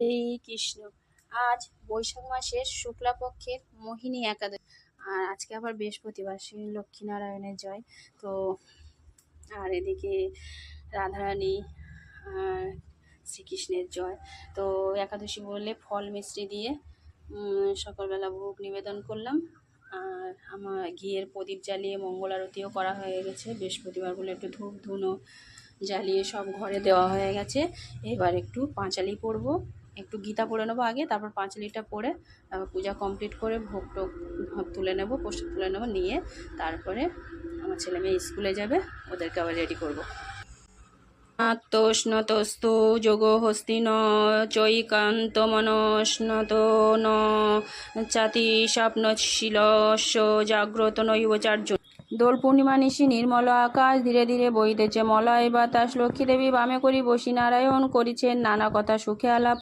এই কৃষ্ণ। আজ বৈশাখ মাসের শুক্লাপক্ষের মোহিনী একাদশী, আর আজকে আবার বৃহস্পতিবার, শ্রী লক্ষ্মীনারায়ণের জয়। তো আর এদিকে রাধারানী আর শ্রীকৃষ্ণের জয়। তো একাদশী বলে ফল মিষ্টি দিয়ে সকালবেলা ভোগ নিবেদন করলাম। আর আমার ঘিয়ের প্রদীপ জ্বালিয়ে মঙ্গল আরতিও করা হয়ে গেছে। বৃহস্পতিবার বলে একটু ধূপ ধুনো জ্বালিয়ে সব ঘরে দেওয়া হয়ে গেছে। এবার একটু পাঁচালি পড়বো, একটু গীতা পড়ে নেবো আগে, তারপর পাঁচালিটা পড়ে তারপর পূজা কমপ্লিট করে ভোগ টোগ তুলে নেবো, প্রসাদ তুলে নেবো, নিয়ে তারপরে আমার ছেলে মেয়ে স্কুলে যাবে, ওদেরকে আবার রেডি করবো। আত্মস্নতস্তু যোগ হস্তিন চৈকান্ত মনস্নত ন চাতি স্বপ্নশীলস্য জাগ্রত নৈবচার্য। দোল পূর্ণিমা নিশি নির্মল আকাশ, ধীরে ধীরে বইতেছে মলয় বাতাস। লক্ষ্মী দেবী বামে করি বসি নারায়ণ করিছেন নানা কথা সুখে আলাপ।